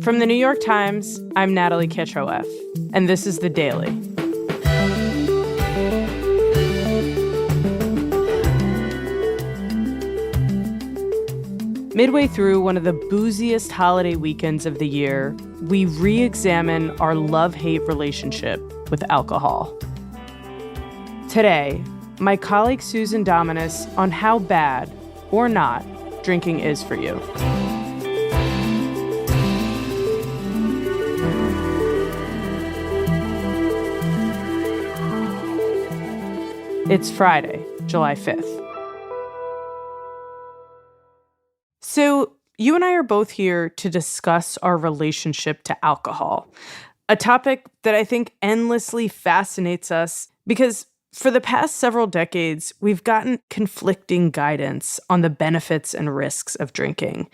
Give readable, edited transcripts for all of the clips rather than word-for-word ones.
From the New York Times, I'm Natalie Kitchoff, and this is The Daily. Midway through one of the booziest holiday weekends of the year, we re-examine our love-hate relationship with alcohol. Today, my colleague Susan Dominus on how bad, or not, drinking is for you. It's Friday, July 5th. So, you and I are both here to discuss our relationship to alcohol, a topic that I think endlessly fascinates us because for the past several decades, we've gotten conflicting guidance on the benefits and risks of drinking.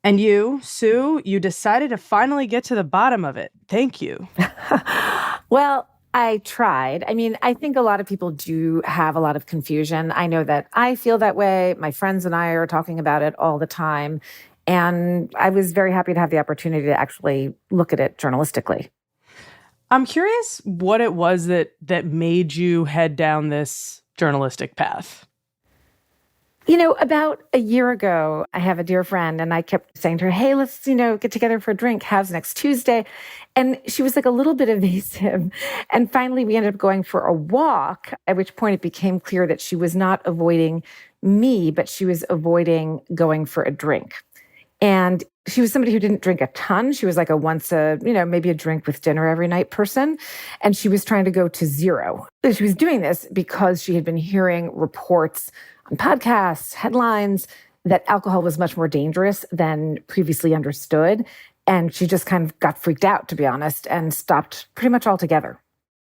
And you, Sue, you decided to finally get to the bottom of it. Thank you. Well, I tried. I mean, I think a lot of people do have a lot of confusion. I know that I feel that way. My friends and I are talking about it all the time. And I was very happy to have the opportunity to actually look at it journalistically. I'm curious what it was that made you head down this journalistic path. You know, about a year ago, I have a dear friend and I kept saying to her, hey, let's, get together for a drink. How's next Tuesday? And she was like a little bit evasive. And finally, we ended up going for a walk, at which point it became clear that she was not avoiding me, but she was avoiding going for a drink. And she was somebody who didn't drink a ton. She was like maybe a drink with dinner every night person. And she was trying to go to zero. She was doing this because she had been hearing reports on podcasts, headlines, that alcohol was much more dangerous than previously understood. And she just kind of got freaked out, to be honest, and stopped pretty much altogether.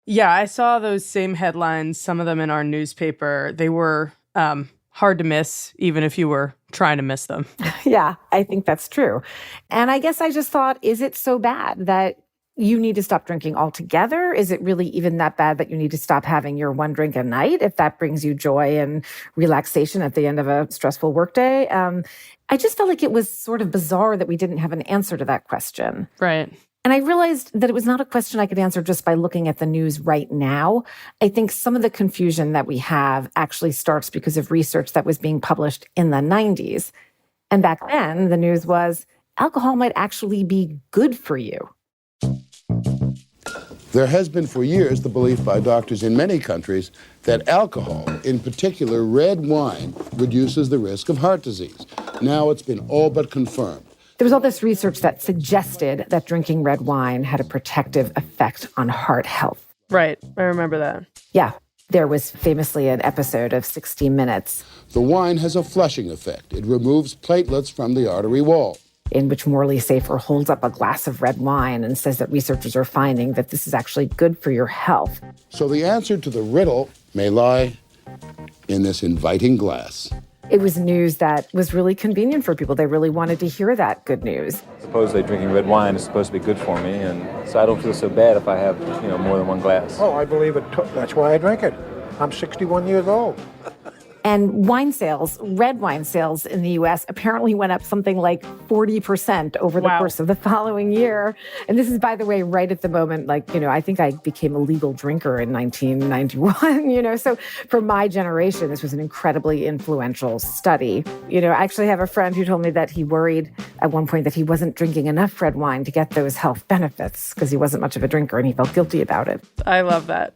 Yeah, I saw those same headlines, some of them in our newspaper. They were hard to miss, even if you were trying to miss them. Yeah, I think that's true. And I guess I just thought, is it so bad that you need to stop drinking altogether? Is it really even that bad that you need to stop having your one drink a night if that brings you joy and relaxation at the end of a stressful workday? I just felt like it was sort of bizarre that we didn't have an answer to that question. Right. And I realized that it was not a question I could answer just by looking at the news right now. I think some of the confusion that we have actually starts because of research that was being published in the 90s. And back then, the news was alcohol might actually be good for you. There has been for years the belief by doctors in many countries that alcohol, in particular red wine, reduces the risk of heart disease. Now it's been all but confirmed. There was all this research that suggested that drinking red wine had a protective effect on heart health. Right. I remember that. Yeah. There was famously an episode of 60 Minutes. The wine has a flushing effect. It removes platelets from the artery wall. In which Morley Safer holds up a glass of red wine and says that researchers are finding that this is actually good for your health. So the answer to the riddle may lie in this inviting glass. It was news that was really convenient for people. They really wanted to hear that good news. Supposedly drinking red wine is supposed to be good for me, and so I don't feel so bad if I have, more than one glass. Oh, I believe it. That's why I drink it. I'm 61 years old. And wine sales, red wine sales in the U.S. apparently went up something like 40% over the course of the following year. And this is, by the way, right at the moment, I think I became a legal drinker in 1991, So for my generation, this was an incredibly influential study. I actually have a friend who told me that he worried at one point that he wasn't drinking enough red wine to get those health benefits because he wasn't much of a drinker and he felt guilty about it. I love that.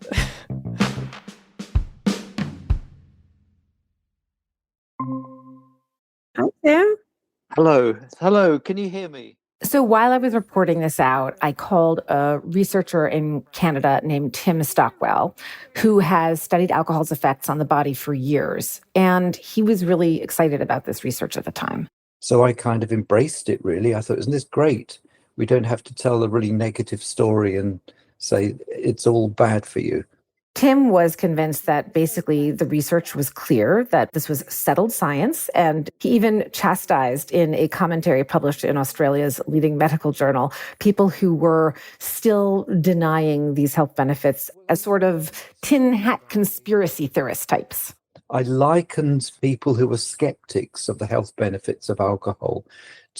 Hi, Sam. Hello. Can you hear me? So while I was reporting this out, I called a researcher in Canada named Tim Stockwell, who has studied alcohol's effects on the body for years. And he was really excited about this research at the time. So I kind of embraced it, really. I thought, isn't this great? We don't have to tell a really negative story and say it's all bad for you. Tim was convinced that basically the research was clear, that this was settled science, and he even chastised in a commentary published in Australia's leading medical journal people who were still denying these health benefits as sort of tin hat conspiracy theorist types. I likened people who were skeptics of the health benefits of alcohol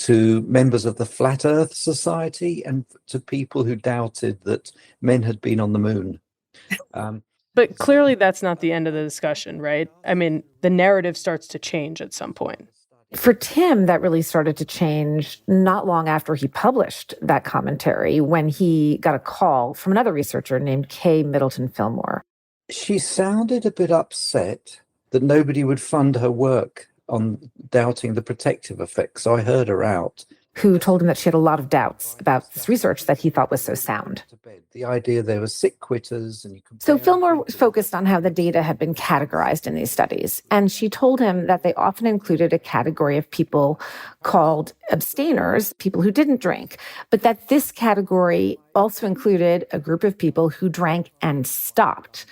to members of the Flat Earth Society and to people who doubted that men had been on the moon. But clearly that's not the end of the discussion, right? I mean, the narrative starts to change at some point. For Tim, that really started to change not long after he published that commentary, when he got a call from another researcher named Kay Middleton Fillmore. She sounded a bit upset that nobody would fund her work on doubting the protective effects. So I heard her out. Who told him that she had a lot of doubts about this research that he thought was so sound. The idea there were sick quitters. So Fillmore focused on how the data had been categorized in these studies. And she told him that they often included a category of people called abstainers, people who didn't drink, but that this category also included a group of people who drank and stopped.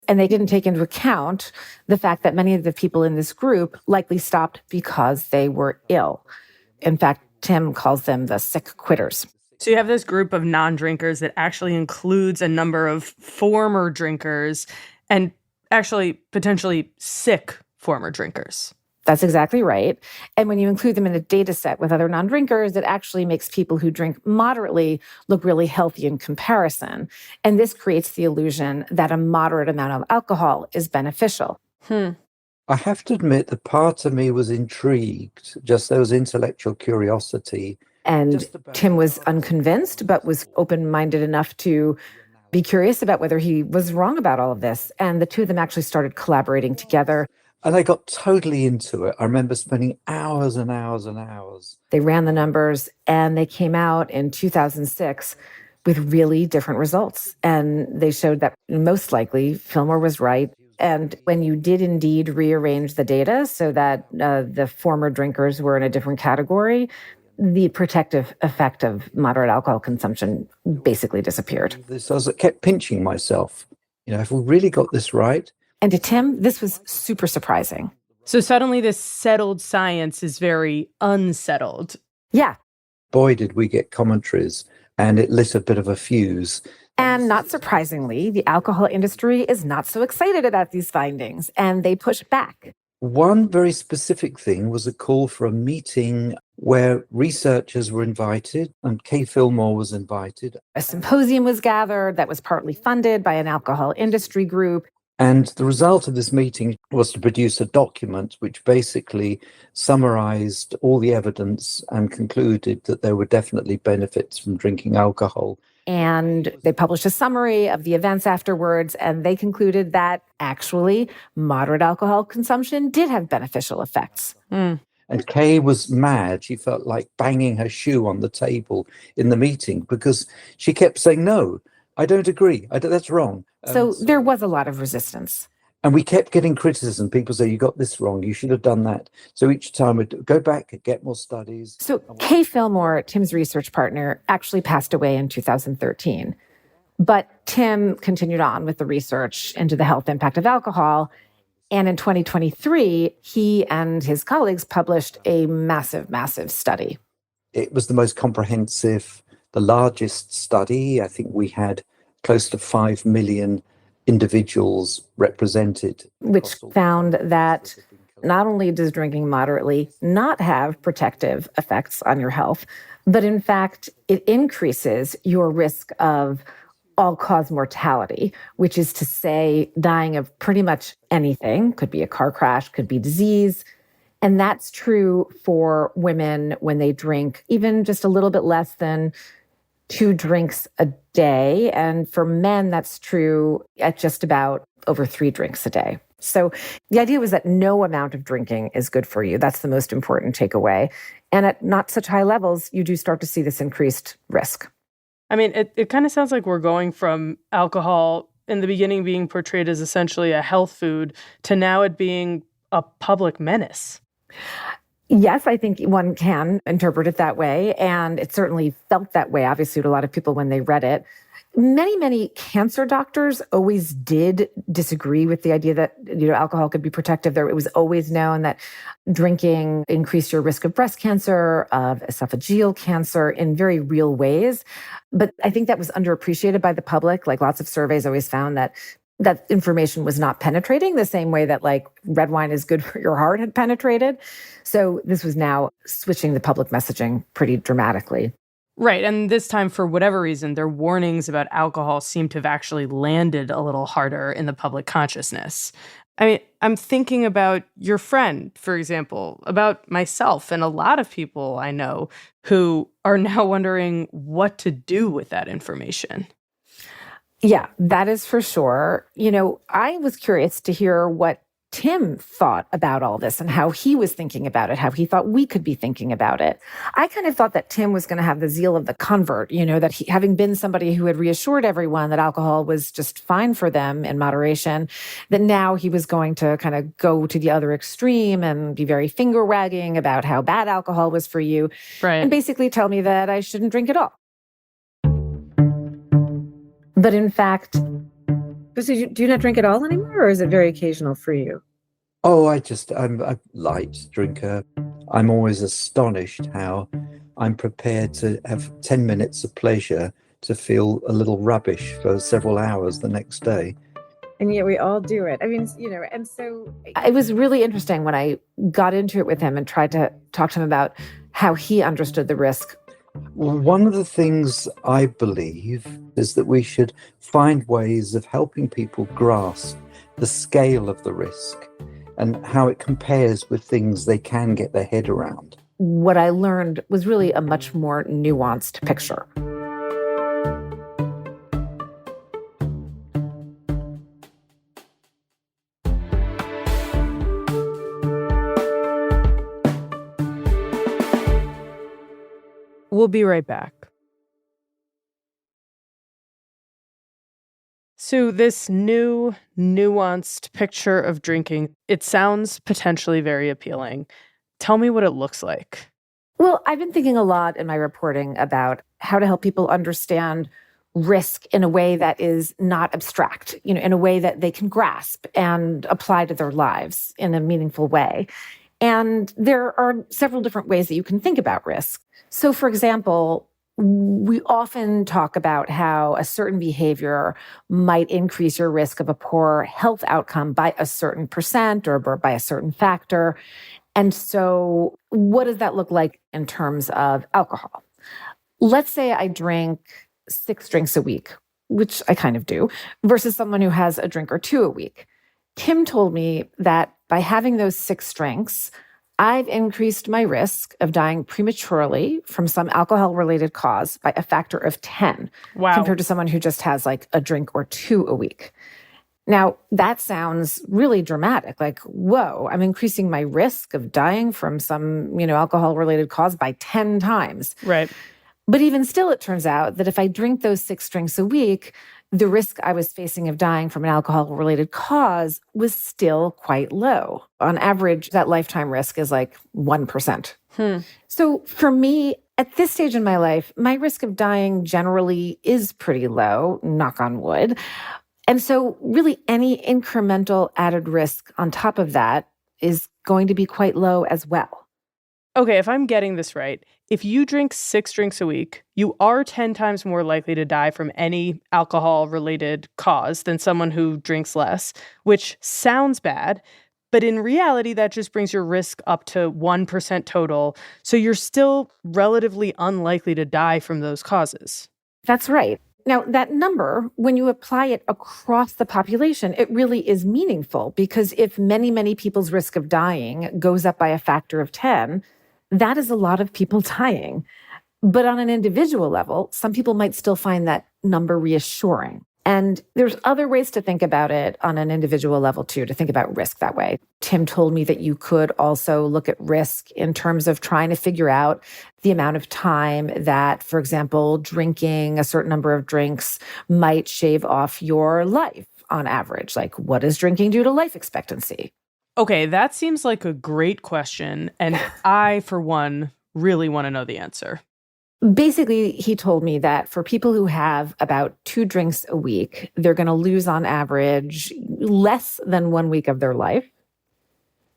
And they didn't take into account the fact that many of the people in this group likely stopped because they were ill. In fact, Tim calls them the sick quitters. So you have this group of non-drinkers that actually includes a number of former drinkers and actually potentially sick former drinkers. That's exactly right. And when you include them in a data set with other non-drinkers, it actually makes people who drink moderately look really healthy in comparison. And this creates the illusion that a moderate amount of alcohol is beneficial. I have to admit that part of me was intrigued, just there was intellectual curiosity. And Tim was unconvinced, but was open-minded enough to be curious about whether he was wrong about all of this. And the two of them actually started collaborating together. And I got totally into it. I remember spending hours and hours and hours. They ran the numbers, and they came out in 2006 with really different results. And they showed that most likely Fillmore was right. And when you did indeed rearrange the data so that the former drinkers were in a different category, the protective effect of moderate alcohol consumption basically disappeared. So I kept pinching myself. Have we really got this right? And to Tim, this was super surprising. So suddenly this settled science is very unsettled. Yeah. Boy, did we get commentaries, and it lit a bit of a fuse. And not surprisingly, the alcohol industry is not so excited about these findings, and they push back. One very specific thing was a call for a meeting where researchers were invited, and Kay Fillmore was invited. A symposium was gathered that was partly funded by an alcohol industry group. And the result of this meeting was to produce a document which basically summarized all the evidence and concluded that there were definitely benefits from drinking alcohol. And they published a summary of the events afterwards, and they concluded that actually moderate alcohol consumption did have beneficial effects. And Kay was mad. She felt like banging her shoe on the table in the meeting because she kept saying, no, I don't agree. That's wrong. So there was a lot of resistance. And we kept getting criticism. People say, you got this wrong. You should have done that. So each time we'd go back and get more studies. So Kay Fillmore, Tim's research partner, actually passed away in 2013. But Tim continued on with the research into the health impact of alcohol. And in 2023, he and his colleagues published a massive, massive study. It was the most comprehensive, the largest study. I think we had close to 5 million individuals represented. Which found that not only does drinking moderately not have protective effects on your health, but in fact, it increases your risk of all-cause mortality, which is to say dying of pretty much anything. Could be a car crash, could be disease. And that's true for women when they drink even just a little bit less than 2 drinks a day. And for men, that's true at just about over 3 drinks a day. So the idea was that no amount of drinking is good for you. That's the most important takeaway. And at not such high levels, you do start to see this increased risk. I mean, it kind of sounds like we're going from alcohol in the beginning being portrayed as essentially a health food to now it being a public menace. Yes, I think one can interpret it that way. And it certainly felt that way, obviously, to a lot of people when they read it. Many, many cancer doctors always did disagree with the idea that alcohol could be protective. It was always known that drinking increased your risk of breast cancer, of esophageal cancer in very real ways. But I think that was underappreciated by the public. Like lots of surveys always found that that information was not penetrating the same way that like red wine is good for your heart had penetrated. So this was now switching the public messaging pretty dramatically. Right. And this time, for whatever reason, their warnings about alcohol seem to have actually landed a little harder in the public consciousness. I mean, I'm thinking about your friend, for example, about myself and a lot of people I know who are now wondering what to do with that information. Yeah, that is for sure. I was curious to hear what Tim thought about all this and how he was thinking about it, how he thought we could be thinking about it. I kind of thought that Tim was going to have the zeal of the convert, that he, having been somebody who had reassured everyone that alcohol was just fine for them in moderation, that now he was going to kind of go to the other extreme and be very finger wagging about how bad alcohol was for you. Right. And basically tell me that I shouldn't drink at all. But in fact, so do you not drink at all anymore, or is it very occasional for you? Oh, I'm a light drinker. I'm always astonished how I'm prepared to have 10 minutes of pleasure to feel a little rubbish for several hours the next day. And yet we all do it. I mean, and so it was really interesting when I got into it with him and tried to talk to him about how he understood the risk. Well, one of the things I believe is that we should find ways of helping people grasp the scale of the risk and how it compares with things they can get their head around. What I learned was really a much more nuanced picture. We'll be right back. So this new, nuanced picture of drinking, it sounds potentially very appealing. Tell me what it looks like. Well, I've been thinking a lot in my reporting about how to help people understand risk in a way that is not abstract, in a way that they can grasp and apply to their lives in a meaningful way. And there are several different ways that you can think about risk. So, for example, we often talk about how a certain behavior might increase your risk of a poor health outcome by a certain percent or by a certain factor. And so what does that look like in terms of alcohol? Let's say I drink 6 drinks a week, which I kind of do, versus someone who has a drink or 2 a week. Tim told me that by having those 6 drinks, I've increased my risk of dying prematurely from some alcohol-related cause by a factor of 10, compared to someone who just has like a drink or 2 a week. Now, that sounds really dramatic. Like, whoa, I'm increasing my risk of dying from some, alcohol-related cause by 10 times. Right. But even still, it turns out that if I drink those 6 drinks a week, the risk I was facing of dying from an alcohol-related cause was still quite low. On average, that lifetime risk is like 1%. So for me, at this stage in my life, my risk of dying generally is pretty low, knock on wood. And so really any incremental added risk on top of that is going to be quite low as well. Okay, if I'm getting this right, if you drink 6 drinks a week, you are 10 times more likely to die from any alcohol-related cause than someone who drinks less, which sounds bad, but in reality, that just brings your risk up to 1% total, so you're still relatively unlikely to die from those causes. That's right. Now, that number, when you apply it across the population, it really is meaningful, because if many, many people's risk of dying goes up by a factor of 10, that is a lot of people dying. But on an individual level, some people might still find that number reassuring. And there's other ways to think about it on an individual level too, to think about risk that way. Tim told me that you could also look at risk in terms of trying to figure out the amount of time that, for example, drinking a certain number of drinks might shave off your life on average. Like, what does drinking do to life expectancy? Okay, that seems like a great question, and I, for one, really want to know the answer. Basically, he told me that for people who have about 2 drinks a week, they're going to lose on average less than 1 week of their life.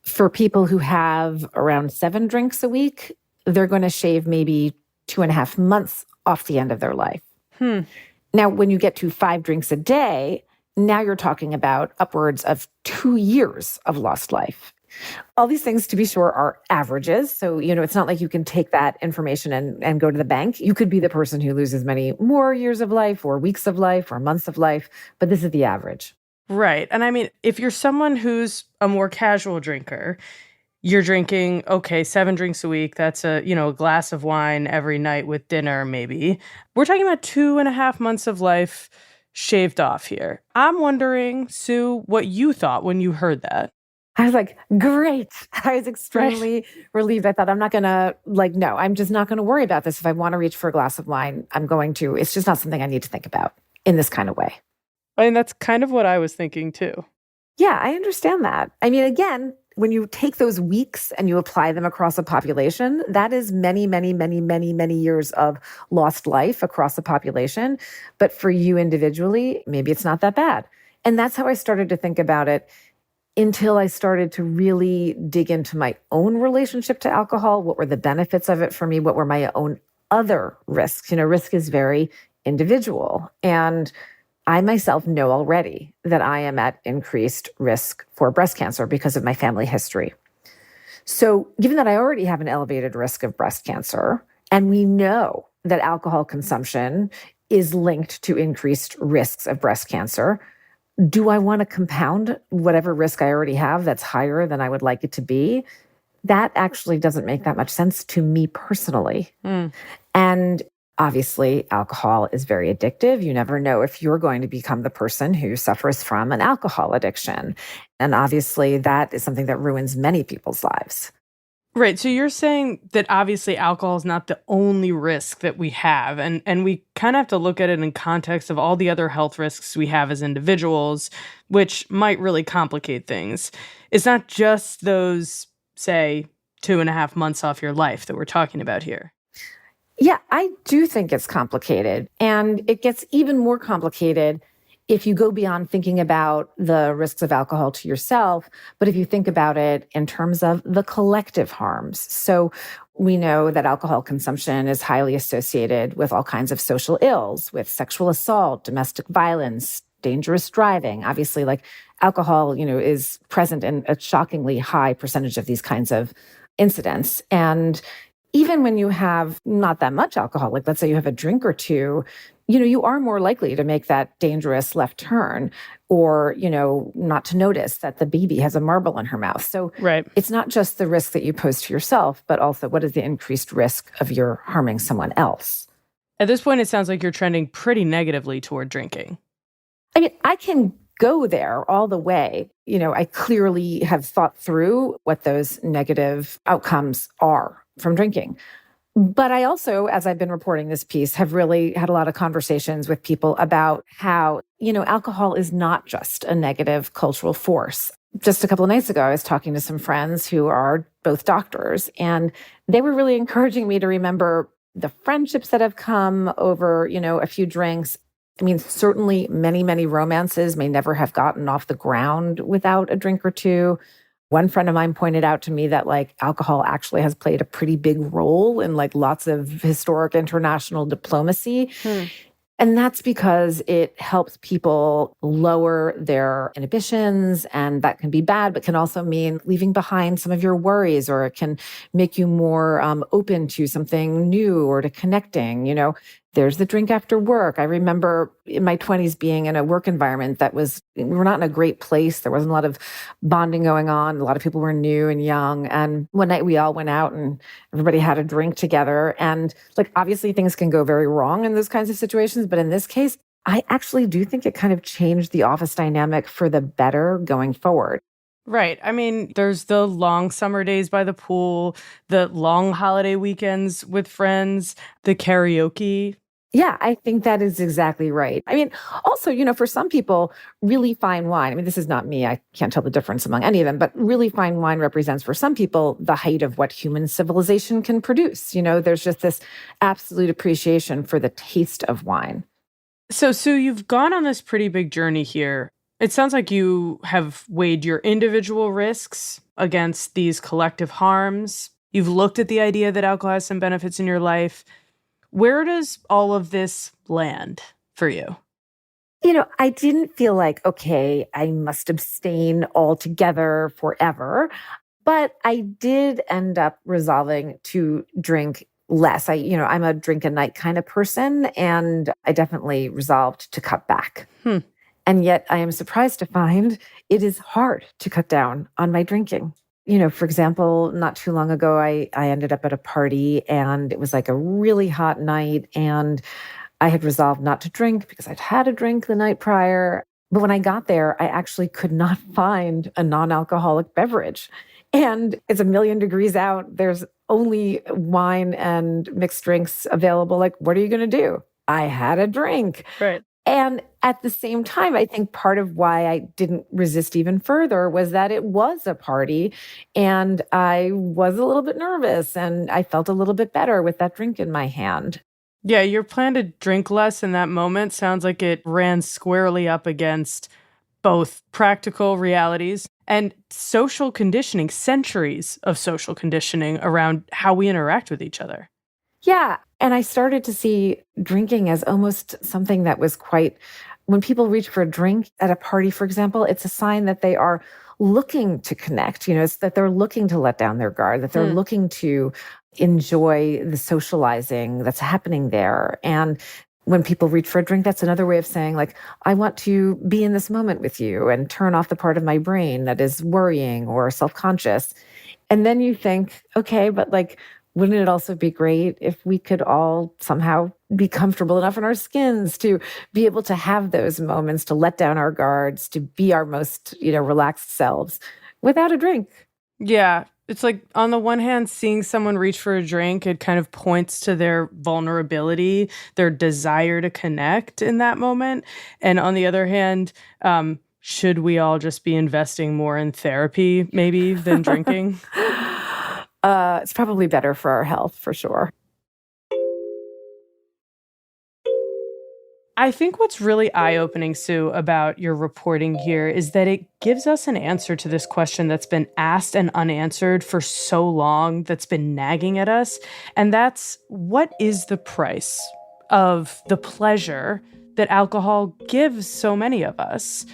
For people who have around 7 drinks a week, they're going to shave maybe 2.5 months off the end of their life. Now, when you get to 5 drinks a day, Now you're talking about upwards of 2 years of lost life. All these things, to be sure, are averages. So, it's not like you can take that information and go to the bank. You could be the person who loses many more years of life or weeks of life or months of life, but this is the average. Right. And I mean, if you're someone who's a more casual drinker, you're drinking, okay, 7 drinks a week. That's a glass of wine every night with dinner, maybe. We're talking about 2.5 months of life shaved off here. I'm wondering, Sue, what you thought when you heard that. I was like, great. I was extremely relieved. I thought, I'm not going to, no, I'm just not going to worry about this. If I want to reach for a glass of wine, I'm going to. It's just not something I need to think about in this kind of way. I mean, that's kind of what I was thinking too. Yeah, I understand that. I mean, again, when you take those weeks and you apply them across a population, that is many, many, many, many, many years of lost life across a population. But for you individually, maybe it's not that bad. And that's how I started to think about it until I started to really dig into my own relationship to alcohol. What were the benefits of it for me? What were my own other risks? Risk is very individual. And I myself know already that I am at increased risk for breast cancer because of my family history. So given that I already have an elevated risk of breast cancer, and we know that alcohol consumption is linked to increased risks of breast cancer, do I want to compound whatever risk I already have that's higher than I would like it to be? That actually doesn't make that much sense to me personally. And obviously, alcohol is very addictive. You never know if you're going to become the person who suffers from an alcohol addiction. And obviously, that is something that ruins many people's lives. Right. So you're saying that obviously alcohol is not the only risk that we have. And we kind of have to look at it in context of all the other health risks we have as individuals, which might really complicate things. It's not just those, say, 2.5 months off your life that we're talking about here. Yeah, I do think it's complicated. And it gets even more complicated if you go beyond thinking about the risks of alcohol to yourself, but if you think about it in terms of the collective harms. So we know that alcohol consumption is highly associated with all kinds of social ills, with sexual assault, domestic violence, dangerous driving. Obviously, alcohol, is present in a shockingly high percentage of these kinds of incidents. And even when you have not that much alcohol, let's say you have a drink or two, you are more likely to make that dangerous left turn or, not to notice that the baby has a marble in her mouth. So It's not just the risk that you pose to yourself, but also what is the increased risk of your harming someone else. At this point, it sounds like you're trending pretty negatively toward drinking. I mean, I can go there all the way. I clearly have thought through what those negative outcomes are from drinking. But I also, as I've been reporting this piece, have really had a lot of conversations with people about how, alcohol is not just a negative cultural force. Just a couple of nights ago, I was talking to some friends who are both doctors, and they were really encouraging me to remember the friendships that have come over, a few drinks. I mean, certainly many, many romances may never have gotten off the ground without a drink or two. One friend of mine pointed out to me that alcohol actually has played a pretty big role in lots of historic international diplomacy. And that's because it helps people lower their inhibitions, and that can be bad, but can also mean leaving behind some of your worries, or it can make you more open to something new or to connecting. There's the drink after work. I remember in my 20s being in a work environment we're not in a great place. There wasn't a lot of bonding going on. A lot of people were new and young. And one night we all went out and everybody had a drink together. And obviously things can go very wrong in those kinds of situations. But in this case, I actually do think it kind of changed the office dynamic for the better going forward. Right. I mean, there's the long summer days by the pool, the long holiday weekends with friends, the karaoke. Yeah, I think that is exactly right. I mean, also, for some people, really fine wine, I mean, this is not me, I can't tell the difference among any of them, but really fine wine represents for some people the height of what human civilization can produce. There's just this absolute appreciation for the taste of wine. So, Sue, you've gone on this pretty big journey here. It sounds like you have weighed your individual risks against these collective harms. You've looked at the idea that alcohol has some benefits in your life. Where does all of this land for you? I didn't feel like, okay, I must abstain altogether forever. But I did end up resolving to drink less. I'm a drink a night kind of person, and I definitely resolved to cut back. And yet I am surprised to find it is hard to cut down on my drinking. For example, not too long ago, I ended up at a party and it was like a really hot night, and I had resolved not to drink because I'd had a drink the night prior. But when I got there, I actually could not find a non-alcoholic beverage. And it's 1,000,000 degrees out. There's only wine and mixed drinks available. Like, what are you going to do? I had a drink. Right. And at the same time, I think part of why I didn't resist even further was that it was a party and I was a little bit nervous and I felt a little bit better with that drink in my hand. Yeah, your plan to drink less in that moment sounds like it ran squarely up against both practical realities and social conditioning, centuries of social conditioning around how we interact with each other. Yeah. And I started to see drinking as almost something that was when people reach for a drink at a party, for example, it's a sign that they are looking to connect. It's that they're looking to let down their guard, that they're looking to enjoy the socializing that's happening there. And when people reach for a drink, that's another way of saying, like, I want to be in this moment with you and turn off the part of my brain that is worrying or self-conscious. And then you think, okay, but wouldn't it also be great if we could all somehow be comfortable enough in our skins to be able to have those moments, to let down our guards, to be our most, relaxed selves without a drink? Yeah. It's like, on the one hand, seeing someone reach for a drink, it kind of points to their vulnerability, their desire to connect in that moment. And on the other hand, should we all just be investing more in therapy, maybe, than drinking? It's probably better for our health, for sure. I think what's really eye-opening, Sue, about your reporting here is that it gives us an answer to this question that's been asked and unanswered for so long, that's been nagging at us. And that's, what is the price of the pleasure that alcohol gives so many of us?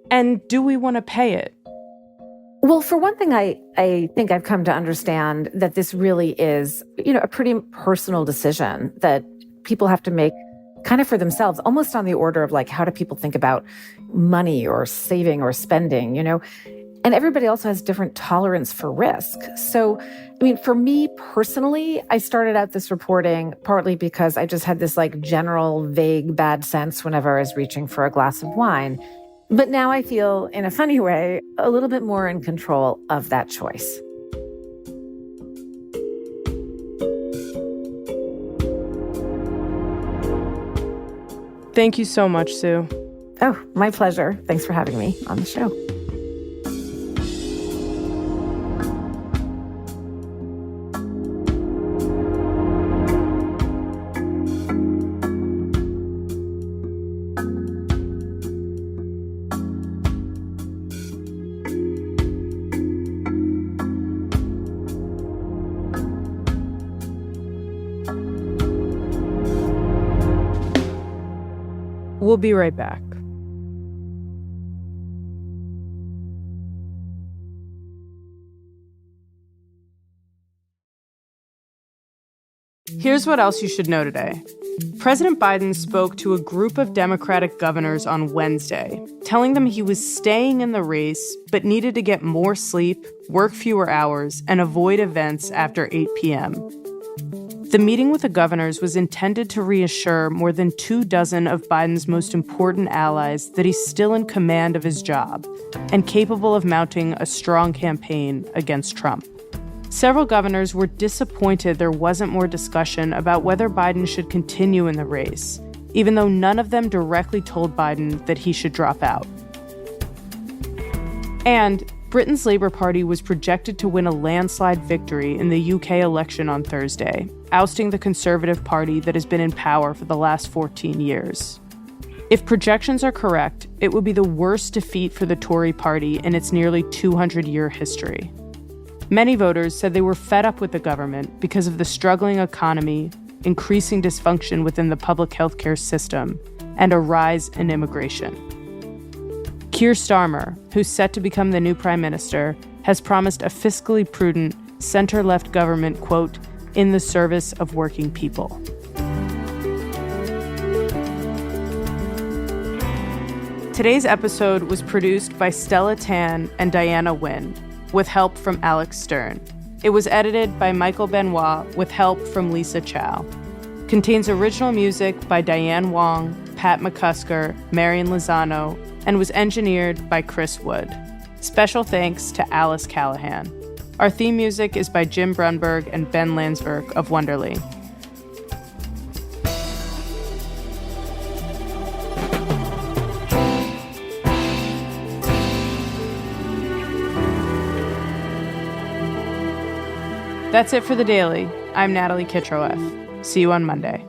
And do we want to pay it? Well, for one thing, I think I've come to understand that this really is, a pretty personal decision that people have to make kind of for themselves, almost on the order of how do people think about money or saving or spending, And everybody also has different tolerance for risk. So, for me personally, I started out this reporting partly because I just had this general vague bad sense whenever I was reaching for a glass of wine. But now I feel, in a funny way, a little bit more in control of that choice. Thank you so much, Sue. Oh, my pleasure. Thanks for having me on the show. We'll be right back. Here's what else you should know today. President Biden spoke to a group of Democratic governors on Wednesday, telling them he was staying in the race but needed to get more sleep, work fewer hours, and avoid events after 8 p.m. The meeting with the governors was intended to reassure more than 24 of Biden's most important allies that he's still in command of his job and capable of mounting a strong campaign against Trump. Several governors were disappointed there wasn't more discussion about whether Biden should continue in the race, even though none of them directly told Biden that he should drop out. And Britain's Labour Party was projected to win a landslide victory in the UK election on Thursday, ousting the Conservative Party that has been in power for the last 14 years. If projections are correct, it would be the worst defeat for the Tory party in its nearly 200-year history. Many voters said they were fed up with the government because of the struggling economy, increasing dysfunction within the public healthcare system, and a rise in immigration. Keir Starmer, who's set to become the new prime minister, has promised a fiscally prudent, center-left government, quote, in the service of working people. Today's episode was produced by Stella Tan and Diana Nguyen, with help from Alex Stern. It was edited by Michael Benoit, with help from Lisa Chow. Contains original music by Diane Wong, Pat McCusker, Marion Lozano, and was engineered by Chris Wood. Special thanks to Alice Callahan. Our theme music is by Jim Brunberg and Ben Landsberg of Wonderly. That's it for The Daily. I'm Natalie Kitroeff. See you on Monday.